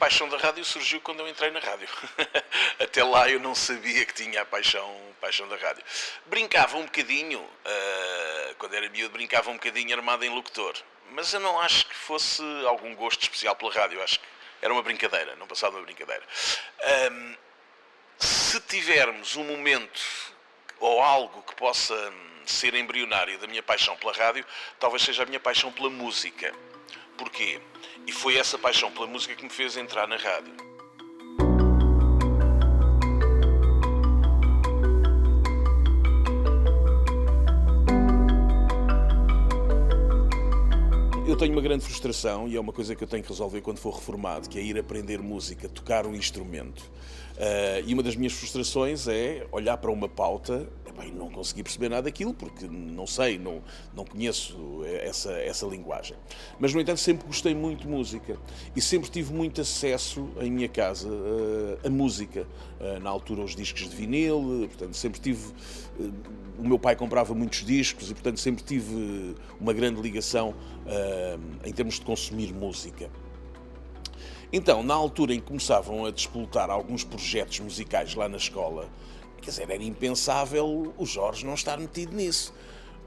paixão da rádio surgiu quando eu entrei na rádio. Até lá eu não sabia que tinha a paixão da rádio. Brincava um bocadinho, quando era miúdo, brincava um bocadinho armado em locutor. Mas eu não acho que fosse algum gosto especial pela rádio. Eu acho que era uma brincadeira, não passava uma brincadeira. Se tivermos um momento ou algo que possa ser embrionário da minha paixão pela rádio, talvez seja a minha paixão pela música. Porquê? E foi essa paixão pela música que me fez entrar na rádio. Eu tenho uma grande frustração e é uma coisa que eu tenho que resolver quando for reformado, que é ir aprender música, tocar um instrumento. E uma das minhas frustrações é olhar para uma pauta e não conseguir perceber nada daquilo, porque não sei, não conheço essa linguagem. Mas, no entanto, sempre gostei muito de música e sempre tive muito acesso em minha casa a música. Na altura, os discos de vinil, portanto, sempre tive... O meu pai comprava muitos discos e, portanto, sempre tive uma grande ligação em termos de consumir música. Então, na altura em que começavam a despoltar alguns projetos musicais lá na escola, quer dizer, era impensável o Jorge não estar metido nisso.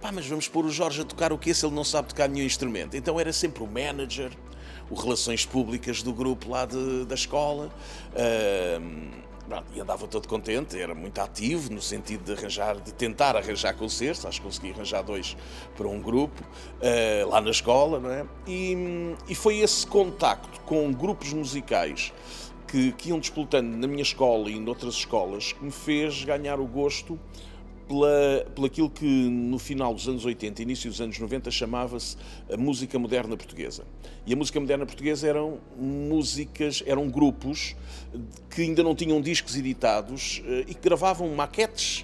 Mas vamos pôr o Jorge a tocar o quê se ele não sabe tocar nenhum instrumento? Então era sempre o manager, o relações públicas do grupo lá da escola, e andava todo contente, era muito ativo no sentido de tentar arranjar concertos, acho que consegui arranjar 2 para um grupo, lá na escola, não é? E foi esse contacto com grupos musicais que iam despoltando na minha escola e noutras escolas que me fez ganhar o gosto pelaquilo que no final dos anos 80 e início dos anos 90 chamava-se a música moderna portuguesa. E a música moderna portuguesa eram grupos que ainda não tinham discos editados e que gravavam maquetes.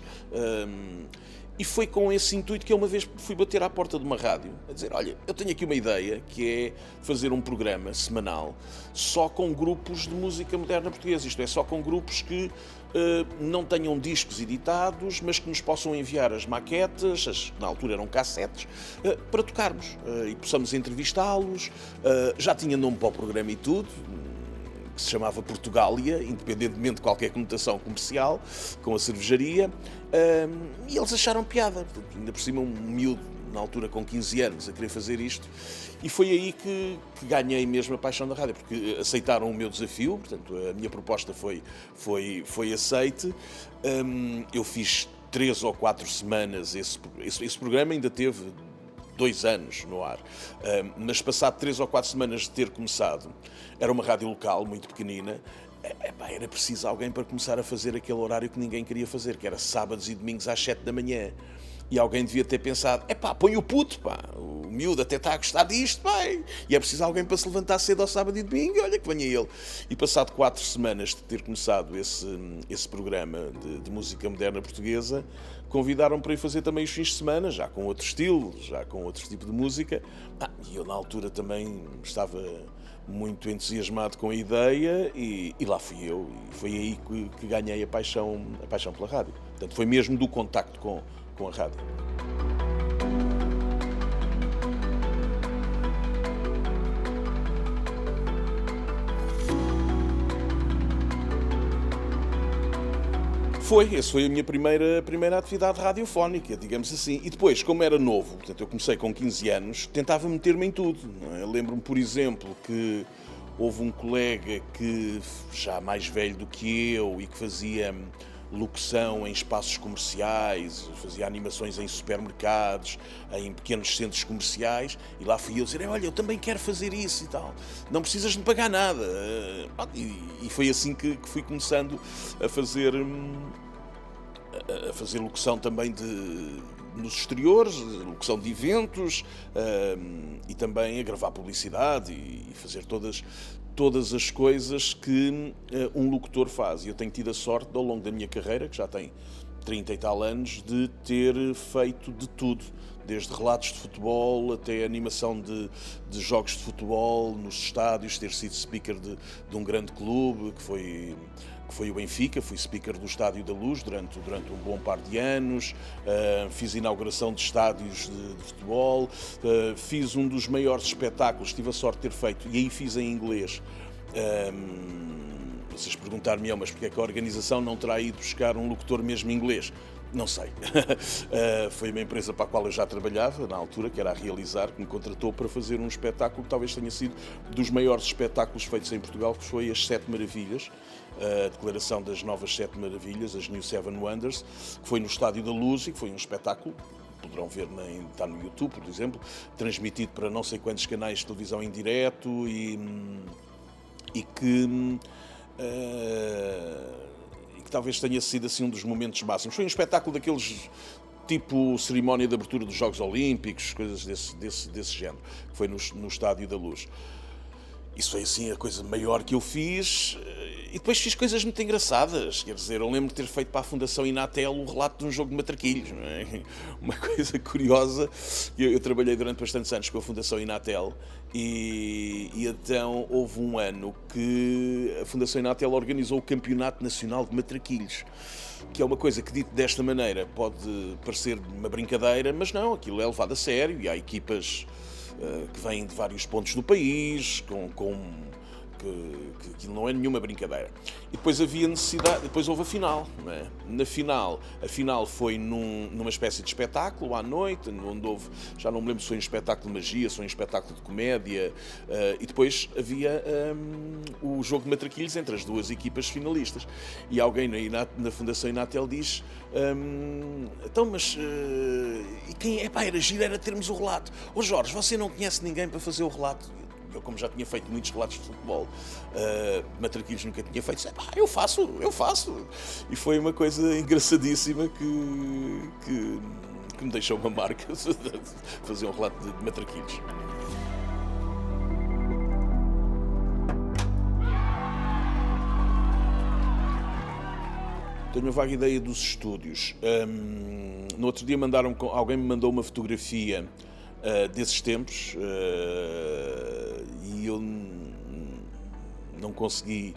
E foi com esse intuito que eu uma vez fui bater à porta de uma rádio, a dizer, olha, eu tenho aqui uma ideia, que é fazer um programa semanal só com grupos de música moderna portuguesa, isto é, só com grupos que não tenham discos editados, mas que nos possam enviar as maquetes, na altura eram cassetes, para tocarmos e possamos entrevistá-los. Já tinha nome para o programa e tudo, que se chamava Portugália, independentemente de qualquer conotação comercial, com a cervejaria, e eles acharam piada. Portanto, ainda por cima um miúdo, na altura com 15 anos, a querer fazer isto, e foi aí que ganhei mesmo a paixão da rádio, porque aceitaram o meu desafio, portanto a minha proposta foi aceite. Eu fiz 3 ou 4 semanas, esse programa ainda teve 2 anos no ar, mas passado 3 ou 4 semanas de ter começado, era uma rádio local muito pequenina, era preciso alguém para começar a fazer aquele horário que ninguém queria fazer, que era sábados e domingos às 7 da manhã. E alguém devia ter pensado, põe o puto, o miúdo até está a gostar disto, e é preciso alguém para se levantar cedo ao sábado e domingo, olha que venha ele. E passado 4 semanas de ter começado esse programa de música moderna portuguesa, convidaram-me para ir fazer também os fins de semana, já com outro estilo, já com outro tipo de música, e eu na altura também estava muito entusiasmado com a ideia e lá fui eu, e foi aí que ganhei a paixão pela rádio. Portanto, foi mesmo do contacto com a rádio. Essa foi a minha primeira atividade radiofónica, digamos assim. E depois, como era novo, portanto, eu comecei com 15 anos, tentava meter-me em tudo. Não é? Lembro-me, por exemplo, que houve um colega que, já mais velho do que eu, e que fazia locução em espaços comerciais, fazia animações em supermercados, em pequenos centros comerciais, e lá fui eu dizer, olha, eu também quero fazer isso e tal, não precisas de me pagar nada. E foi assim que fui começando a fazer locução também nos exteriores, locução de eventos, e também a gravar publicidade e fazer todas as coisas que um locutor faz. E eu tenho tido a sorte, ao longo da minha carreira, que já tem 30 e tal anos, de ter feito de tudo, desde relatos de futebol até animação de jogos de futebol nos estádios, ter sido speaker de um grande clube, que foi o Benfica, fui speaker do Estádio da Luz durante um bom par de anos, fiz inauguração de estádios de futebol, fiz um dos maiores espetáculos, tive a sorte de ter feito, e aí fiz em inglês, Vocês perguntar-me, mas porque é que a organização não terá ido buscar um locutor mesmo inglês? Não sei. Foi uma empresa para a qual eu já trabalhava, na altura, que era a Realizar, que me contratou para fazer um espetáculo que talvez tenha sido dos maiores espetáculos feitos em Portugal, que foi as Sete Maravilhas, a declaração das novas Sete Maravilhas, as New Seven Wonders, que foi no Estádio da Luz e que foi um espetáculo, poderão ver, está no YouTube, por exemplo, transmitido para não sei quantos canais de televisão em direto e que talvez tenha sido assim um dos momentos máximos. Foi um espetáculo daqueles tipo cerimónia de abertura dos Jogos Olímpicos, coisas desse género, que foi no Estádio da Luz. Isso foi assim a coisa maior que eu fiz. E depois fiz coisas muito engraçadas, quer dizer, eu lembro de ter feito para a Fundação Inatel o relato de um jogo de matraquilhos, não é? Uma coisa curiosa, eu trabalhei durante bastantes anos com a Fundação Inatel e então houve um ano que a Fundação Inatel organizou o Campeonato Nacional de Matraquilhos, que é uma coisa que, dito desta maneira, pode parecer uma brincadeira, mas não, aquilo é levado a sério e há equipas que vêm de vários pontos do país, que aquilo não é nenhuma brincadeira. E depois havia necessidade, depois houve a final, não é? A final foi numa espécie de espetáculo à noite, onde houve, já não me lembro se foi um espetáculo de magia, se foi um espetáculo de comédia, e depois havia o jogo de matraquilhos entre as duas equipas finalistas. E alguém na Fundação Inatel diz, então, mas e quem é? Pá, era giro, era termos o relato. Ô Jorge, você não conhece ninguém para fazer o relato? Eu, como já tinha feito muitos relatos de futebol, matraquilhos nunca tinha feito, disse, eu faço. E foi uma coisa engraçadíssima que me deixou uma marca fazer um relato de matraquilhos. Tenho uma vaga ideia dos estúdios. No outro dia alguém me mandou uma fotografia desses tempos e eu não consegui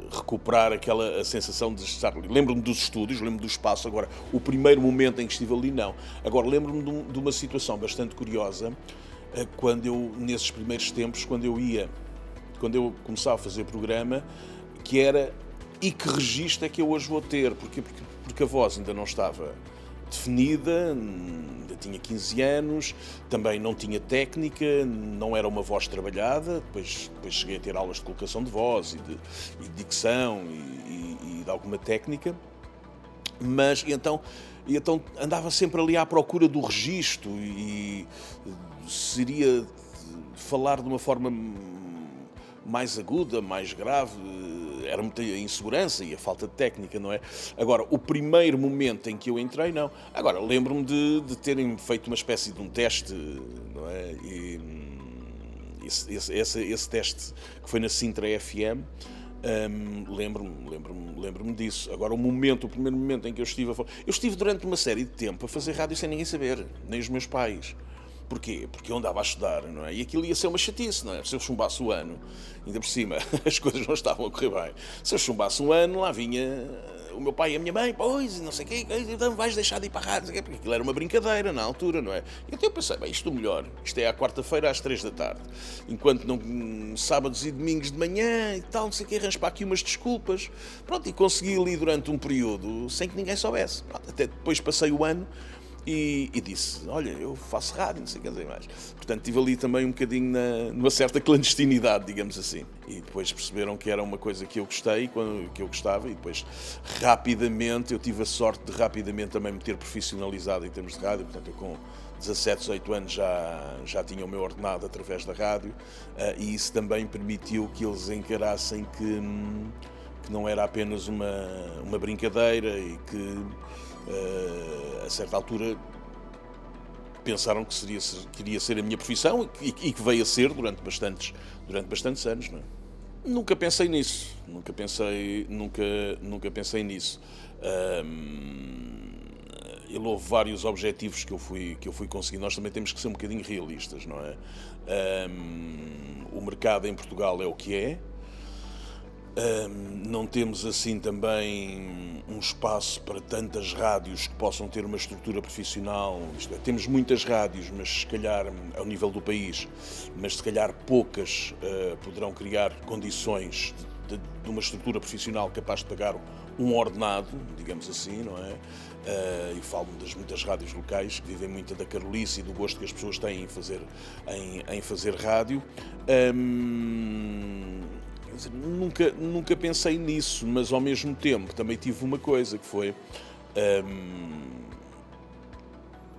recuperar a sensação de estar ali. Lembro-me dos estúdios, lembro-me do espaço. Agora, o primeiro momento em que estive ali, não. Agora, lembro-me de uma situação bastante curiosa, nesses primeiros tempos, quando eu começava a fazer programa, que era, e que registro é que eu hoje vou ter? Porque a voz ainda não estava definida, ainda tinha 15 anos, também não tinha técnica, não era uma voz trabalhada, depois cheguei a ter aulas de colocação de voz e de dicção e de alguma técnica, mas e então andava sempre ali à procura do registro e seria falar de uma forma mais aguda, mais grave, era muita insegurança e a falta de técnica, não é? Agora, o primeiro momento em que eu entrei, não. Agora, lembro-me de terem feito uma espécie de um teste, não é? E esse teste que foi na Sintra FM, lembro-me disso. Agora, o primeiro momento em que eu estive durante uma série de tempo a fazer rádio sem ninguém saber, nem os meus pais. Porquê? Porque eu andava a estudar, não é? E aquilo ia ser uma chatice, não é? Se eu chumbasse o ano, ainda por cima, as coisas não estavam a correr bem. Se eu chumbasse um ano, lá vinha o meu pai e a minha mãe, pois, não sei o quê, então vais deixar de ir para a rádio, não sei o quê, porque aquilo era uma brincadeira na altura, não é? E até eu pensei, isto é melhor, isto é à quarta-feira às 3 da tarde, enquanto não sábados e domingos de manhã e tal, não sei o quê, arranjo para aqui umas desculpas. Pronto, e consegui ali durante um período sem que ninguém soubesse. Pronto, até depois passei o ano. E disse, olha, eu faço rádio, não sei o que dizer mais. Portanto, estive ali também um bocadinho numa certa clandestinidade, digamos assim. E depois perceberam que era uma coisa que eu gostei, que eu gostava, e depois rapidamente, eu tive a sorte de rapidamente também me ter profissionalizado em termos de rádio. Portanto, eu com 17, 18 anos já tinha o meu ordenado através da rádio, e isso também permitiu que eles encarassem que não era apenas uma brincadeira e que a certa altura pensaram que queria ser a minha profissão e que veio a ser durante bastantes anos, não é? Nunca pensei nisso, nunca pensei nisso. Houve vários objetivos que eu fui conseguindo. Nós também temos que ser um bocadinho realistas, não é? O mercado em Portugal é o que é. Não temos assim também um espaço para tantas rádios que possam ter uma estrutura profissional. Isto é, temos muitas rádios, mas se calhar ao nível do país, mas se calhar poucas poderão criar condições de uma estrutura profissional capaz de pagar um ordenado, digamos assim, não é? E falo das muitas rádios locais que vivem muito da carolice e do gosto que as pessoas têm em fazer rádio. Quer dizer, nunca pensei nisso, mas ao mesmo tempo também tive uma coisa que foi,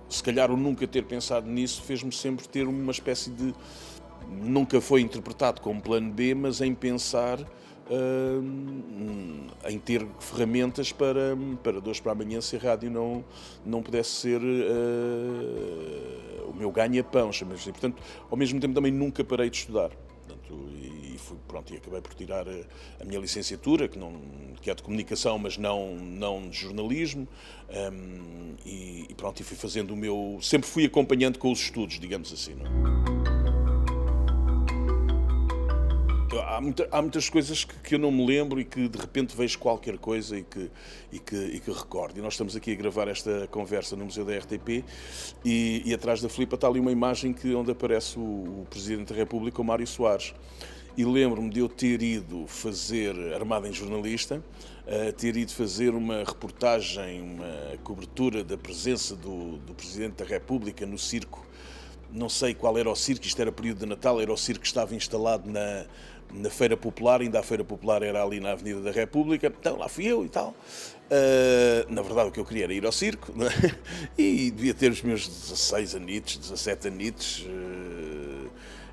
se calhar o nunca ter pensado nisso fez-me sempre ter uma espécie de, nunca foi interpretado como plano B, mas em pensar em ter ferramentas para de hoje para amanhã, se a rádio não pudesse ser o meu ganha-pão, chamemos assim. Portanto, ao mesmo tempo também nunca parei de estudar. Portanto, e acabei por tirar a minha licenciatura, que é de comunicação, mas não de jornalismo, e fui fazendo o meu... Sempre fui acompanhando com os estudos, digamos assim, não é? Há muitas coisas que eu não me lembro e que de repente vejo qualquer coisa e que recordo. E nós estamos aqui a gravar esta conversa no Museu da RTP e atrás da Filipa está ali uma imagem onde aparece o Presidente da República, o Mário Soares. E lembro-me de eu ter ido fazer, armado em jornalista, ter ido fazer uma reportagem, uma cobertura da presença do Presidente da República no circo. Não sei qual era o circo, isto era período de Natal, era o circo que estava instalado na Feira Popular, ainda a Feira Popular era ali na Avenida da República, então lá fui eu e tal. Na verdade o que eu queria era ir ao circo, não é? E devia ter os meus 16 anitos, 17 anitos,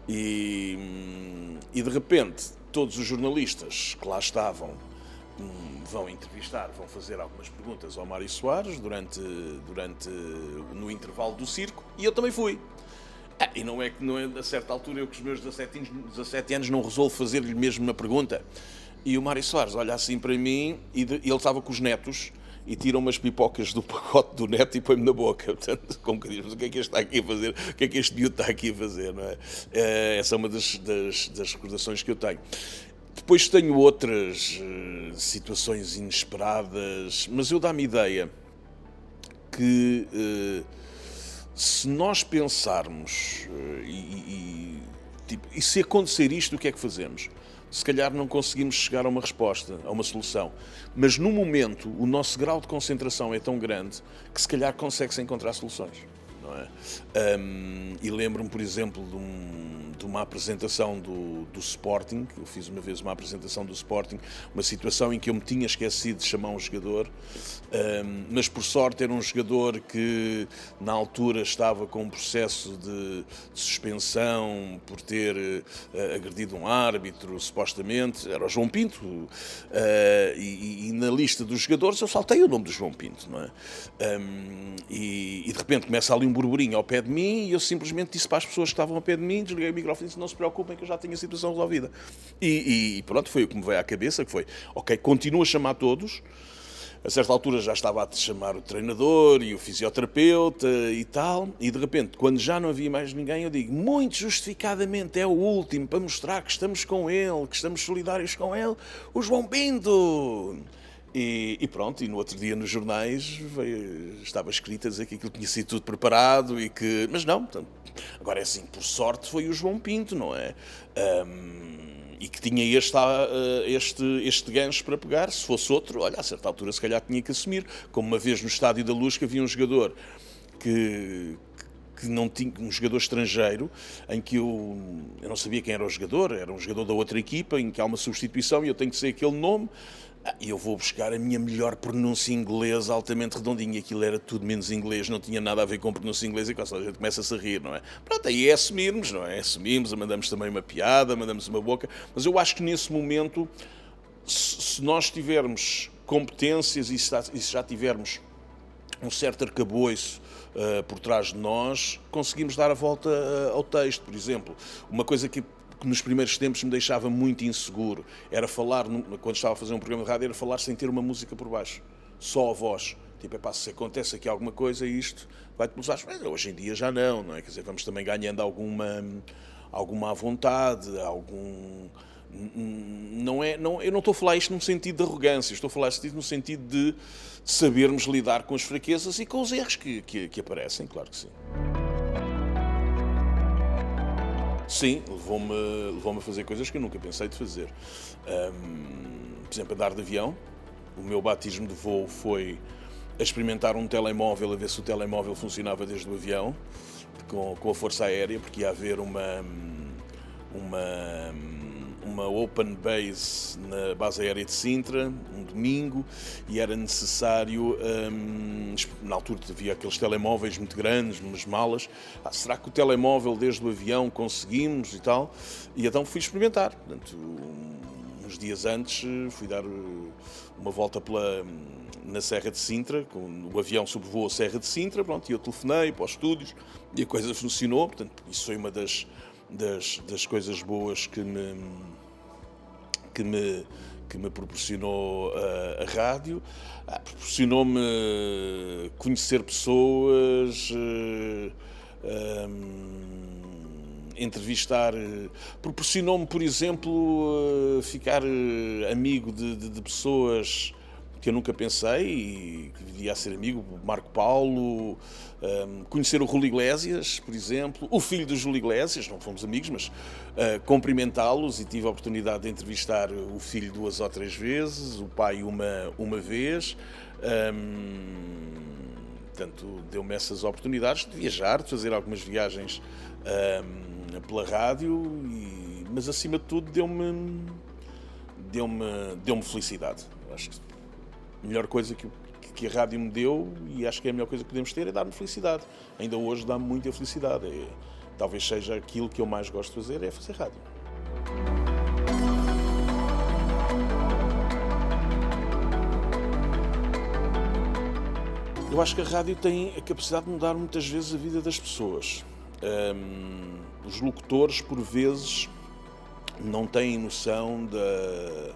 e de repente todos os jornalistas que lá estavam vão entrevistar, vão fazer algumas perguntas ao Mário Soares no intervalo do circo, e eu também fui. E não é a certa altura eu com os meus 17 anos não resolvo fazer-lhe mesmo uma pergunta. E o Mário Soares olha assim para mim e ele estava com os netos e tira umas pipocas do pacote do neto e põe-me na boca. Portanto, como que diz, o que é que este está aqui a fazer? O que é que este miúdo está aqui a fazer? Não é? Essa é uma das recordações que eu tenho. Depois tenho outras situações inesperadas, mas eu dá-me ideia que se nós pensarmos e se acontecer isto, o que é que fazemos? Se calhar não conseguimos chegar a uma resposta, a uma solução. Mas no momento o nosso grau de concentração é tão grande que se calhar consegue-se encontrar soluções. Não é? E lembro-me, por exemplo, de uma apresentação do Sporting. Eu fiz uma vez uma apresentação do Sporting, uma situação em que eu me tinha esquecido de chamar um jogador, mas por sorte era um jogador que na altura estava com um processo de suspensão por ter agredido um árbitro, supostamente, era o João Pinto, e na lista dos jogadores eu saltei o nome do João Pinto, não é? E de repente começa ali um burburinho ao pé de mim e eu simplesmente disse para as pessoas que estavam ao pé de mim, desliguei o microfone e disse: não se preocupem que eu já tenho a situação resolvida. E pronto, foi o que me veio à cabeça, que foi, ok, continuo a chamar todos. A certa altura já estava a chamar o treinador e o fisioterapeuta e tal, e de repente, quando já não havia mais ninguém, eu digo, muito justificadamente, é o último, para mostrar que estamos com ele, que estamos solidários com ele, o João Pinto! E pronto, e no outro dia nos jornais estava escrito a dizer que aquilo tinha sido tudo preparado e que... Mas não, portanto, agora é assim, por sorte foi o João Pinto, não é? E que tinha este gancho para pegar. Se fosse outro, olha, a certa altura se calhar tinha que assumir, como uma vez no Estádio da Luz que havia um jogador que não tinha, um jogador estrangeiro, em que eu não sabia quem era o jogador, era um jogador da outra equipa, em que há uma substituição e eu tenho que dizer aquele nome. E eu vou buscar a minha melhor pronúncia inglesa altamente redondinha. Aquilo era tudo menos inglês, não tinha nada a ver com pronúncia inglesa e a gente começa-se a rir, não é? Pronto, aí é assumirmos, não é? Assumimos, mandamos também uma piada, mandamos uma boca. Mas eu acho que nesse momento, se nós tivermos competências e se já tivermos um certo arcabouço por trás de nós, conseguimos dar a volta ao texto. Por exemplo, uma coisa que nos primeiros tempos me deixava muito inseguro era falar, quando estava a fazer um programa de rádio, era falar sem ter uma música por baixo, só a voz. Tipo, se acontece aqui alguma coisa, isto vai-te pelos ares. Mas hoje em dia já não é? Quer dizer, vamos também ganhando alguma à vontade, Eu não estou a falar isto num sentido de arrogância, estou a falar isto no sentido de sabermos lidar com as fraquezas e com os erros que aparecem, claro que sim. Sim, levou-me a fazer coisas que eu nunca pensei de fazer. Por exemplo, andar de avião. O meu batismo de voo foi a experimentar um telemóvel, a ver se o telemóvel funcionava desde o avião, com a Força Aérea, porque ia haver uma open base na base aérea de Sintra, um domingo, e era necessário, na altura havia aqueles telemóveis muito grandes, umas malas, será que o telemóvel desde o avião conseguimos e tal? E então fui experimentar. Portanto, uns dias antes fui dar uma volta na Serra de Sintra, o avião sobrevoou a Serra de Sintra, pronto, e eu telefonei para os estúdios e a coisa funcionou. Portanto, isso foi uma das coisas boas que me proporcionou a rádio. Proporcionou-me conhecer pessoas, entrevistar, proporcionou-me, por exemplo, ficar amigo de pessoas que eu nunca pensei e que viria a ser amigo, Marco Paulo, conhecer o Júlio Iglesias, por exemplo, o filho do Júlio Iglesias, não fomos amigos, mas cumprimentá-los, e tive a oportunidade de entrevistar o filho 2 ou 3 vezes, o pai uma vez. Portanto, deu-me essas oportunidades de viajar, de fazer algumas viagens pela rádio, mas acima de tudo deu-me felicidade. Acho que a melhor coisa que a rádio me deu, e acho que é a melhor coisa que podemos ter, é dar-me felicidade. Ainda hoje dá-me muita felicidade. Talvez seja aquilo que eu mais gosto de fazer, é fazer rádio. Eu acho que a rádio tem a capacidade de mudar muitas vezes a vida das pessoas. Os locutores, por vezes, não têm noção da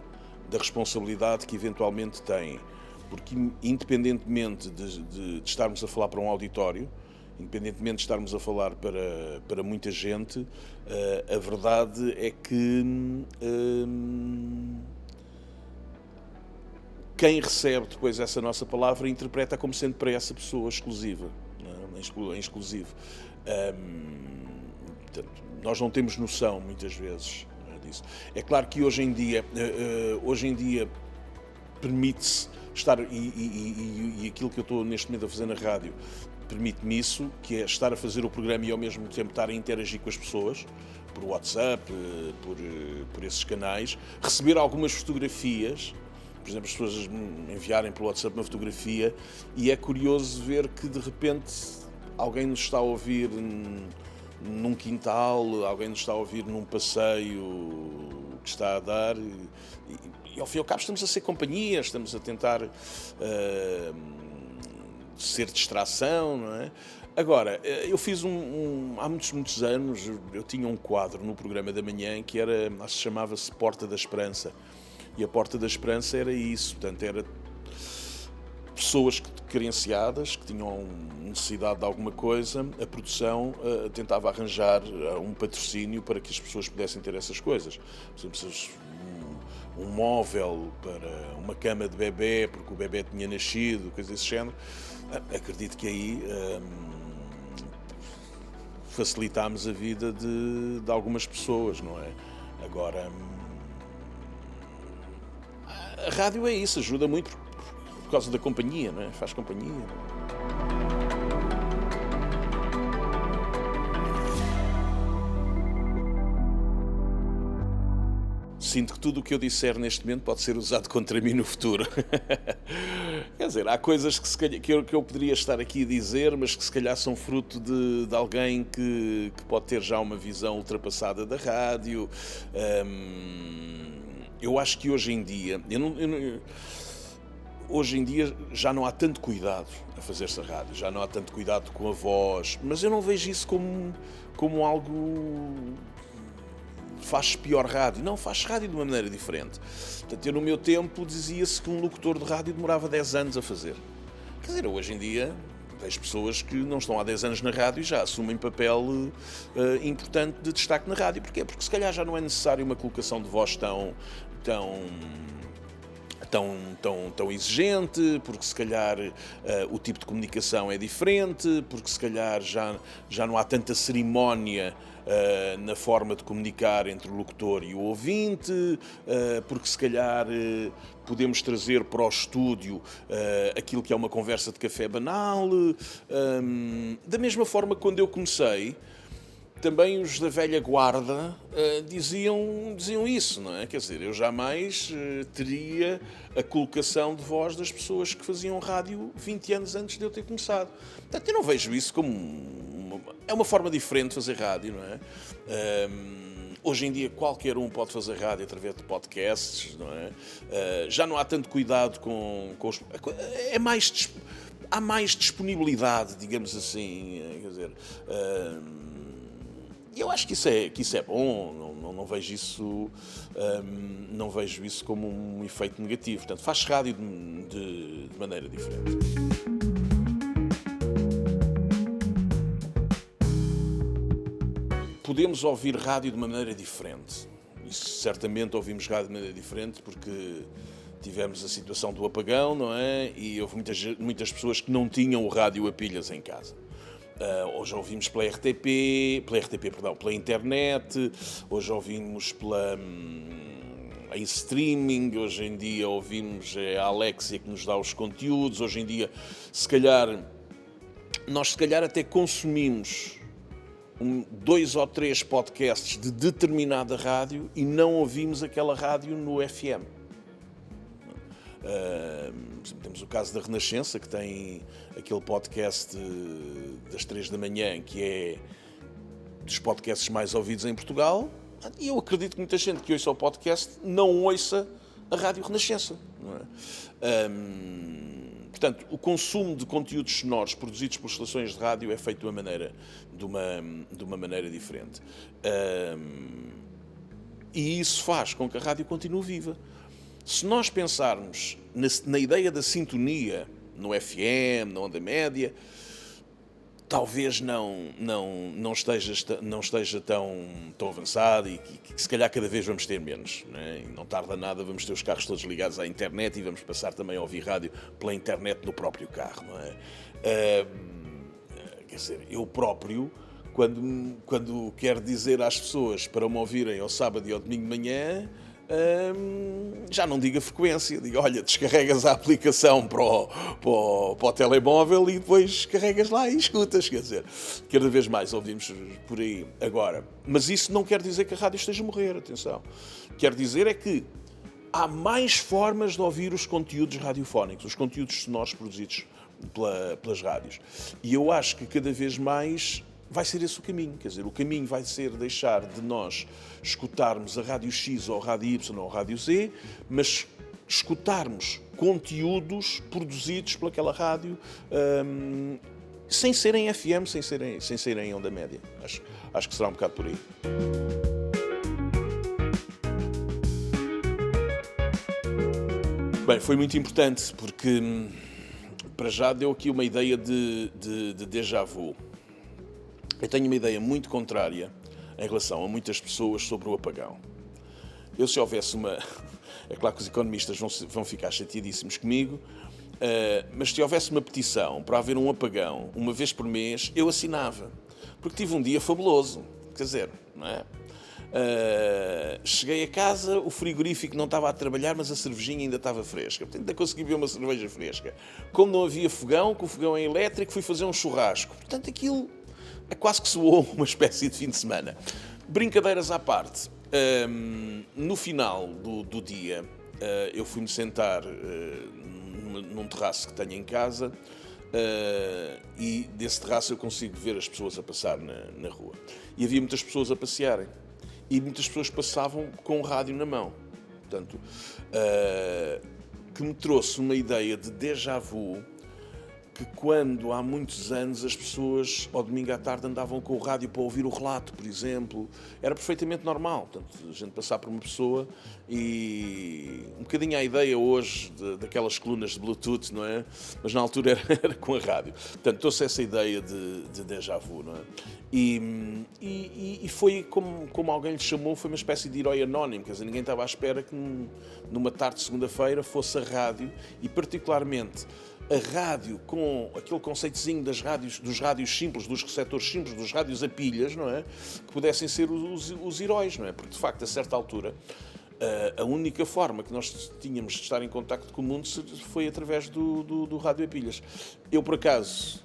responsabilidade que eventualmente têm. Porque, independentemente de estarmos a falar para um auditório, independentemente de estarmos a falar para muita gente, a verdade é que quem recebe depois essa nossa palavra interpreta como sendo para essa pessoa exclusiva, não é? Em exclusivo. Portanto, nós não temos noção, muitas vezes, disso. É claro que hoje em dia permite-se estar, e aquilo que eu estou neste momento a fazer na rádio permite-me isso, que é estar a fazer o programa e ao mesmo tempo estar a interagir com as pessoas, por WhatsApp, por esses canais, receber algumas fotografias, por exemplo, as pessoas me enviarem pelo WhatsApp uma fotografia, e é curioso ver que de repente alguém nos está a ouvir num quintal, alguém nos está a ouvir num passeio que está a dar, e ao fim e ao cabo estamos a ser companhia, estamos a tentar ser distração, não é? Agora, eu fiz há muitos anos, eu tinha um quadro no programa da manhã que chamava-se Porta da Esperança, e a Porta da Esperança era isso, portanto, era pessoas carenciadas, que tinham necessidade de alguma coisa, a produção tentava arranjar um patrocínio para que as pessoas pudessem ter essas coisas. Por exemplo, um móvel para uma cama de bebê, porque o bebê tinha nascido, coisas desse género. Acredito que aí facilitámos a vida de algumas pessoas, não é? Agora, a rádio é isso, ajuda muito por causa da companhia, não é? Faz companhia, não é? Sinto que tudo o que eu disser neste momento pode ser usado contra mim no futuro. Quer dizer, há coisas que eu poderia estar aqui a dizer, mas que se calhar são fruto de alguém que pode ter já uma visão ultrapassada da rádio. Eu acho que hoje em dia... Hoje em dia já não há tanto cuidado a fazer-se a rádio, já não há tanto cuidado com a voz, mas eu não vejo isso como algo... faz pior rádio. Não, faz rádio de uma maneira diferente. Portanto, eu no meu tempo dizia-se que um locutor de rádio demorava 10 anos a fazer. Quer dizer, hoje em dia Vejo pessoas que não estão há 10 anos na rádio e já assumem papel importante de destaque na rádio. Porquê? Porque se calhar já não é necessário uma colocação de voz tão exigente, porque se calhar o tipo de comunicação é diferente, porque se calhar já não há tanta cerimónia na forma de comunicar entre o locutor e o ouvinte, porque se calhar podemos trazer para o estúdio aquilo que é uma conversa de café banal. Da mesma forma que quando eu comecei, também os da velha guarda diziam isso, não é? Quer dizer, eu jamais teria a colocação de voz das pessoas que faziam rádio 20 anos antes de eu ter começado. Portanto, eu não vejo isso como... É uma forma diferente de fazer rádio, não é? Hoje em dia qualquer um pode fazer rádio através de podcasts, não é? Já não há tanto cuidado com os... Há mais disponibilidade, digamos assim, quer dizer... Eu acho que isso é bom, não vejo isso, não vejo isso como um efeito negativo. Portanto, faz rádio de maneira diferente. Podemos ouvir rádio de maneira diferente. Isso, certamente ouvimos rádio de maneira diferente porque tivemos a situação do apagão, não é? E houve muitas pessoas que não tinham o rádio a pilhas em casa. Hoje ouvimos pela internet, hoje ouvimos em streaming, hoje em dia ouvimos a Alexia que nos dá os conteúdos, hoje em dia, nós se calhar até consumimos 2 ou 3 podcasts de determinada rádio e não ouvimos aquela rádio no FM. Temos o caso da Renascença, que tem aquele podcast das 3 da manhã, que é dos podcasts mais ouvidos em Portugal, e eu acredito que muita gente que ouça o podcast não ouça a Rádio Renascença. Não é? Portanto, o consumo de conteúdos sonoros produzidos por estações de rádio é feito de uma maneira diferente. E isso faz com que a rádio continue viva. Se nós pensarmos na ideia da sintonia no FM, na onda média, talvez não esteja tão avançado e que se calhar cada vez vamos ter menos. Não é? E não tarda nada, vamos ter os carros todos ligados à internet e vamos passar também a ouvir rádio pela internet no próprio carro. Não é? Quer dizer, eu próprio, quando quero dizer às pessoas para me ouvirem ao sábado e ao domingo de manhã, já não digo a frequência, digo, olha, descarregas a aplicação para o telemóvel e depois carregas lá e escutas, quer dizer, cada vez mais ouvimos por aí agora. Mas isso não quer dizer que a rádio esteja a morrer, atenção. Quer dizer é que há mais formas de ouvir os conteúdos radiofónicos, os conteúdos sonoros produzidos pelas rádios. E eu acho que cada vez mais vai ser esse o caminho, quer dizer, o caminho vai ser deixar de nós escutarmos a Rádio X ou a Rádio Y ou a Rádio Z, mas escutarmos conteúdos produzidos pelaquela rádio sem serem FM, sem serem onda média. Acho que será um bocado por aí. Bem, foi muito importante porque para já deu aqui uma ideia de déjà vu. Eu tenho uma ideia muito contrária em relação a muitas pessoas sobre o apagão. Se houvesse uma... É claro que os economistas vão ficar chateadíssimos comigo, mas se houvesse uma petição para haver um apagão uma vez por mês, eu assinava. Porque tive um dia fabuloso. Quer dizer, não é? Cheguei a casa, o frigorífico não estava a trabalhar, mas a cervejinha ainda estava fresca. Portanto, ainda consegui beber uma cerveja fresca. Como não havia fogão, que o fogão é elétrico, fui fazer um churrasco. Portanto, aquilo... É quase que soou uma espécie de fim de semana. Brincadeiras à parte, no final do dia, eu fui-me sentar num terraço que tenho em casa e desse terraço eu consigo ver as pessoas a passar na rua. E havia muitas pessoas a passearem e muitas pessoas passavam com o rádio na mão. Portanto, que me trouxe uma ideia de déjà vu que quando há muitos anos as pessoas ao domingo à tarde andavam com o rádio para ouvir o relato, por exemplo, era perfeitamente normal. Portanto, a gente passar por uma pessoa e um bocadinho a ideia hoje daquelas colunas de Bluetooth, não é? Mas na altura era com a rádio. Portanto, trouxe essa ideia de déjà vu, não é? E foi, como alguém lhe chamou, foi uma espécie de herói anónimo, quer dizer, ninguém estava à espera que numa tarde de segunda-feira fosse a rádio, e particularmente a rádio com aquele conceitozinho dos rádios simples, dos receptores simples, dos rádios a pilhas, não é? Que pudessem ser os heróis, não é? Porque, de facto, a certa altura, a única forma que nós tínhamos de estar em contacto com o mundo foi através do rádio a pilhas. Eu, por acaso,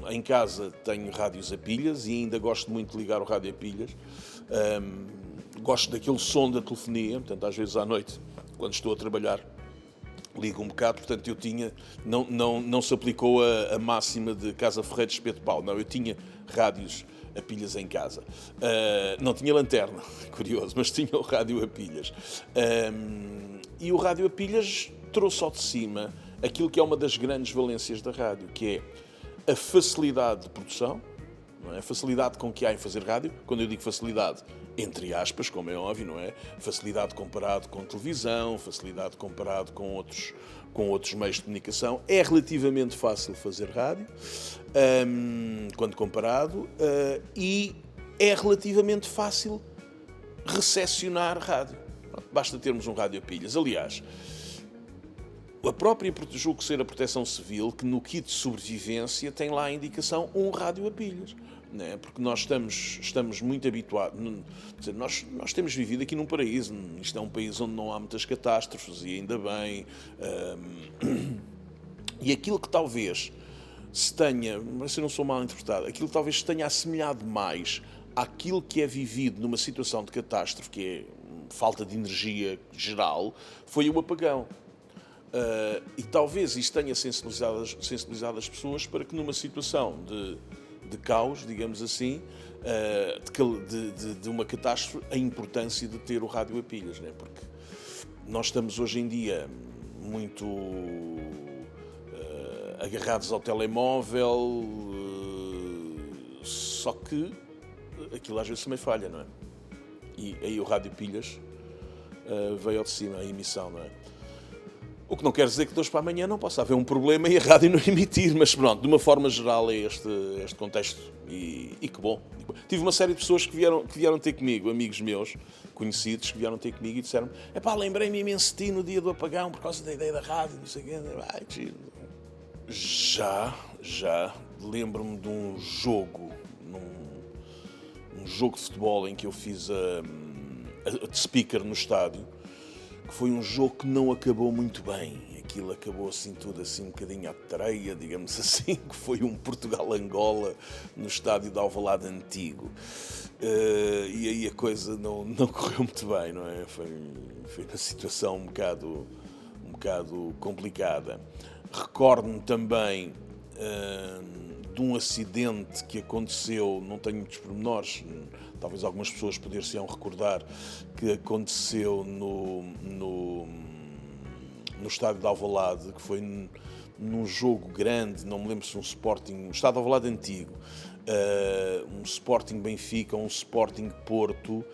em casa tenho rádios a pilhas e ainda gosto muito de ligar o rádio a pilhas. Gosto daquele som da telefonia, portanto, às vezes à noite, quando estou a trabalhar, ligo um bocado. Portanto, eu tinha, não se aplicou a máxima de Casa Ferreira de Espeto de Pau, não, eu tinha rádios a pilhas em casa. Não tinha lanterna, curioso, mas tinha o rádio a pilhas. E o rádio a pilhas trouxe ao de cima aquilo que é uma das grandes valências da rádio, que é a facilidade de produção, não é? A facilidade com que há em fazer rádio. Quando eu digo facilidade, entre aspas, como é óbvio, não é? Facilidade comparado com televisão, facilidade comparado com outros meios de comunicação. É relativamente fácil fazer rádio, quando comparado, e é relativamente fácil recepcionar rádio. Basta termos um rádio a pilhas. Aliás, a própria, julgo ser a Proteção Civil, que no kit de sobrevivência tem lá a indicação um rádio a pilhas. Não é? Porque nós estamos muito habituados. Nós temos vivido aqui num paraíso. Isto é um país onde não há muitas catástrofes, e ainda bem. E aquilo que talvez se tenha, mas eu não sou mal interpretado, aquilo que talvez se tenha assemelhado mais àquilo que é vivido numa situação de catástrofe, que é falta de energia geral, foi o apagão. E talvez isto tenha sensibilizado as pessoas para que numa situação de caos, digamos assim, de uma catástrofe, a importância de ter o rádio a pilhas, né? Porque nós estamos hoje em dia muito agarrados ao telemóvel, só que aquilo às vezes também falha, não é? E aí o rádio a pilhas veio ao de cima, a emissão, não é? O que não quer dizer que de hoje para amanhã não possa haver um problema e a rádio não emitir, mas pronto, de uma forma geral é este contexto, e que bom. Tive uma série de pessoas que vieram ter comigo, amigos meus, conhecidos, que vieram ter comigo e disseram: lembrei-me imenso de ti no dia do apagão por causa da ideia da rádio, não sei o quê. Ai, que giro. Já lembro-me de um jogo, um jogo de futebol em que eu fiz a speaker no estádio, que foi um jogo que não acabou muito bem. Aquilo acabou assim tudo assim um bocadinho à tareia, digamos assim, que foi um Portugal-Angola no estádio de Alvalade Antigo. E aí a coisa não correu muito bem, não é? Foi uma situação um bocado complicada. Recordo-me também de um acidente que aconteceu, não tenho muitos pormenores, talvez algumas pessoas poder-se-ão recordar, que aconteceu no estádio de Alvalade, que foi num jogo grande, não me lembro se um estádio de Alvalade Antigo, um Sporting Benfica, um Sporting Porto,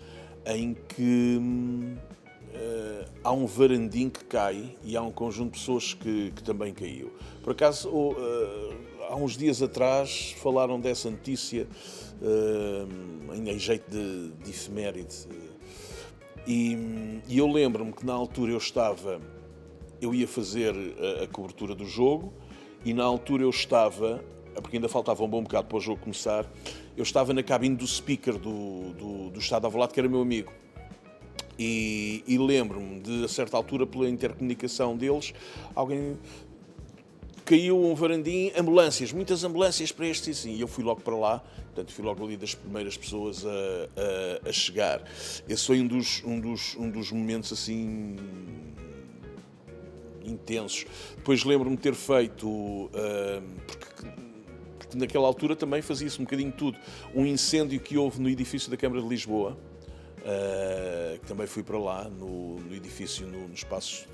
em que há um varandim que cai e há um conjunto de pessoas que também caiu. Por acaso, há uns dias atrás falaram dessa notícia em jeito de efeméride. E eu lembro-me que na altura eu ia fazer a cobertura do jogo, e na altura eu estava, porque ainda faltava um bom bocado para o jogo começar, eu estava na cabine do speaker do Estádio de Alvalade, que era meu amigo. E lembro-me de, a certa altura, pela intercomunicação deles, alguém caiu um varandim, muitas ambulâncias para este e assim. E eu fui logo para lá, portanto fui logo ali das primeiras pessoas a chegar. Esse foi um dos momentos assim intensos. Depois lembro-me de ter feito, porque naquela altura também fazia-se um bocadinho de tudo, um incêndio que houve no edifício da Câmara de Lisboa, que também fui para lá, no edifício, no espaço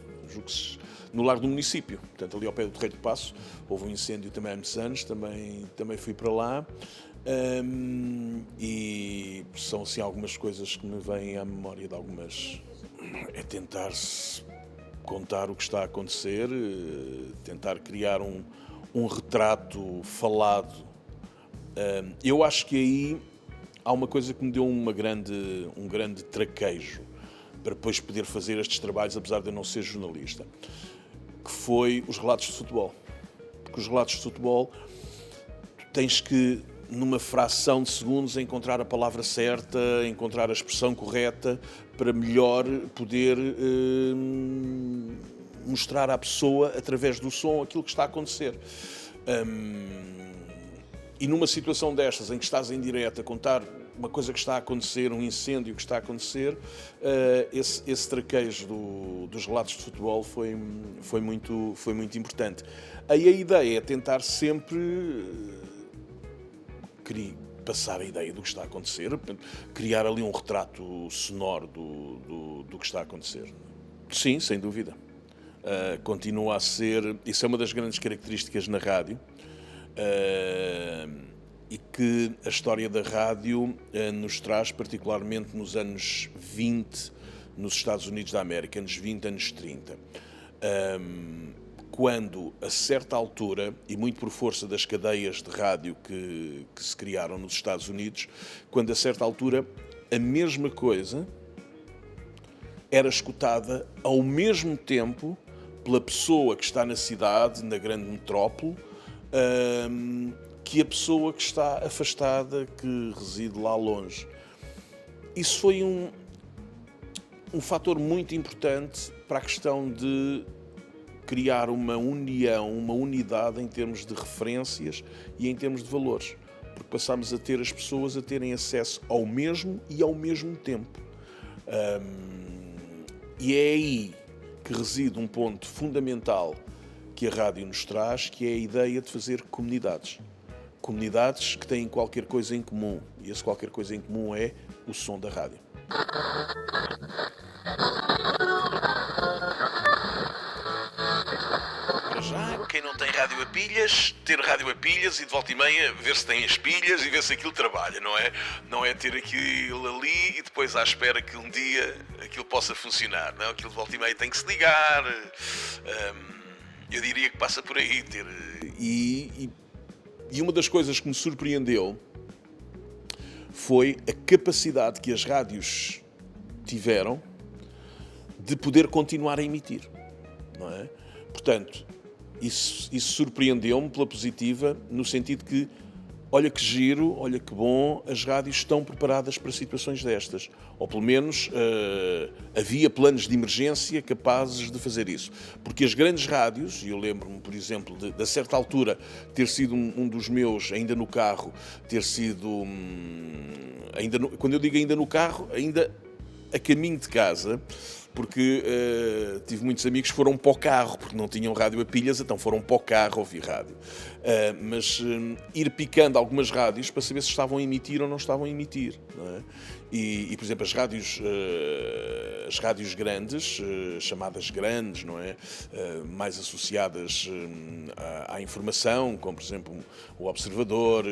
no Largo do Município, portanto ali ao pé do Terreiro de Paço. Houve um incêndio também há muitos anos, também fui para lá. E são assim algumas coisas que me vêm à memória de algumas. É tentar-se contar o que está a acontecer, tentar criar um retrato falado. Eu acho que aí há uma coisa que me deu um grande traquejo para depois poder fazer estes trabalhos, apesar de eu não ser jornalista, que foi os relatos de futebol. Porque os relatos de futebol, tu tens que, numa fração de segundos, encontrar a palavra certa, encontrar a expressão correta para melhor poder mostrar à pessoa, através do som, aquilo que está a acontecer. E numa situação destas, em que estás em direto a contar uma coisa que está a acontecer, um incêndio que está a acontecer, esse traquejo dos relatos de futebol foi muito importante. Aí a ideia é tentar sempre passar a ideia do que está a acontecer, criar ali um retrato sonoro do que está a acontecer. Sim, sem dúvida. Continua a ser... Isso é uma das grandes características na rádio. E que a história da rádio nos traz, particularmente nos anos 20, nos Estados Unidos da América, anos 20, anos 30. Quando, a certa altura, e muito por força das cadeias de rádio que se criaram nos Estados Unidos, quando a certa altura a mesma coisa era escutada ao mesmo tempo pela pessoa que está na cidade, na grande metrópole, que a pessoa que está afastada, que reside lá longe. Isso foi um fator muito importante para a questão de criar uma união, uma unidade em termos de referências e em termos de valores. Porque passámos a ter as pessoas a terem acesso ao mesmo e ao mesmo tempo. E é aí que reside um ponto fundamental que a rádio nos traz, que é a ideia de fazer comunidades. Comunidades que têm qualquer coisa em comum. E esse qualquer coisa em comum é o som da rádio. Para já, quem não tem rádio a pilhas, ter rádio a pilhas e de volta e meia ver se tem as pilhas e ver se aquilo trabalha, não é? Não é ter aquilo ali e depois à espera que um dia aquilo possa funcionar, não? Aquilo de volta e meia tem que se ligar. Eu diria que passa por aí. E uma das coisas que me surpreendeu foi a capacidade que as rádios tiveram de poder continuar a emitir, não é? Portanto, isso surpreendeu-me pela positiva, no sentido que, olha que giro, olha que bom, as rádios estão preparadas para situações destas. Ou pelo menos havia planos de emergência capazes de fazer isso. Porque as grandes rádios, e eu lembro-me, por exemplo, de a certa altura ter sido um dos meus, ainda no carro, ter sido... quando eu digo ainda no carro, ainda a caminho de casa, porque tive muitos amigos que foram para o carro, porque não tinham rádio a pilhas, então foram para o carro ouvir rádio. Mas ir picando algumas rádios para saber se estavam a emitir ou não estavam a emitir. Não é? E, por exemplo, as rádios grandes, chamadas grandes, não é? Mais associadas à informação, como, por exemplo, o Observador,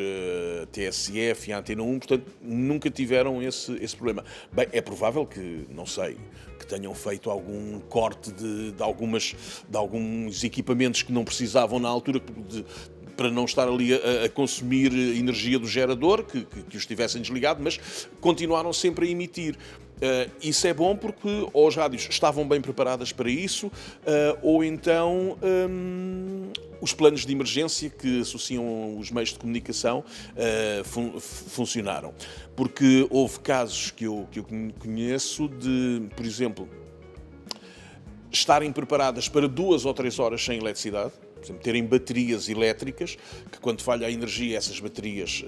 a TSF e a Antena 1, portanto, nunca tiveram esse problema. Bem, é provável que, não sei, que tenham feito algum corte de alguns equipamentos que não precisavam na altura para não estar ali a consumir energia do gerador, que os tivessem desligado, mas continuaram sempre a emitir. Isso é bom porque ou as rádios estavam bem preparadas para isso, ou então os planos de emergência que associam os meios de comunicação funcionaram. Porque houve casos que eu conheço de, por exemplo, estarem preparadas para 2 ou 3 horas sem eletricidade, por exemplo, terem baterias elétricas, que quando falha a energia, essas baterias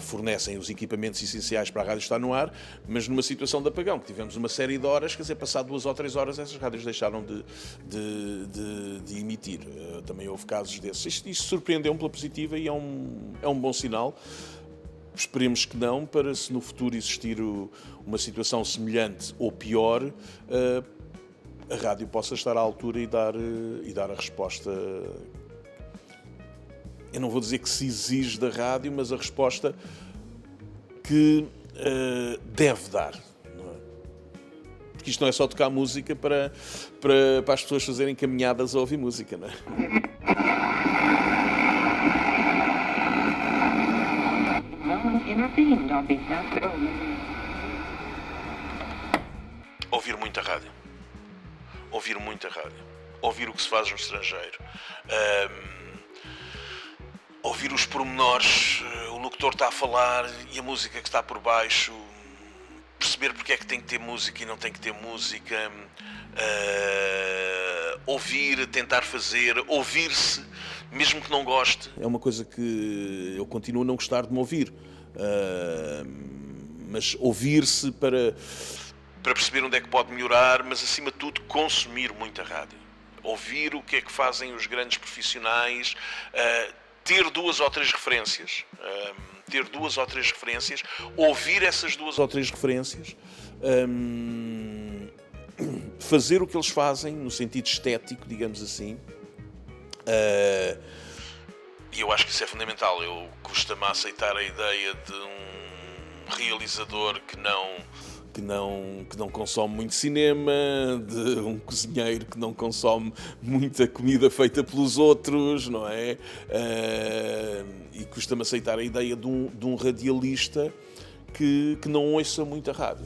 fornecem os equipamentos essenciais para a rádio estar no ar, mas numa situação de apagão, que tivemos uma série de horas, quer dizer, passado 2 ou 3 horas, essas rádios deixaram de emitir. Também houve casos desses. Isto surpreendeu-me pela positiva e é um bom sinal. Esperemos que não, para se no futuro existir uma situação semelhante ou pior, a rádio possa estar à altura e dar a resposta. Eu não vou dizer que se exige da rádio, mas a resposta que deve dar. Não é? Porque isto não é só tocar música para as pessoas fazerem caminhadas a ouvir música, não é? Ouvir muita rádio. Ouvir muita rádio. Ouvir o que se faz no estrangeiro. Ouvir os pormenores, o locutor está a falar e a música que está por baixo, perceber porque é que tem que ter música e não tem que ter música, ouvir, tentar fazer, ouvir-se, mesmo que não goste. É uma coisa que eu continuo a não gostar de me ouvir, mas ouvir-se para perceber onde é que pode melhorar, mas acima de tudo consumir muita rádio. Ouvir o que é que fazem os grandes profissionais, ter 2 ou 3 referências, ouvir essas 2 ou 3 referências, fazer o que eles fazem no sentido estético, digamos assim, e eu acho que isso é fundamental. Eu custa-me a aceitar a ideia de um realizador que não consome muito cinema, de um cozinheiro que não consome muita comida feita pelos outros, não é? E custa-me aceitar a ideia de um radialista que não ouça muita rádio.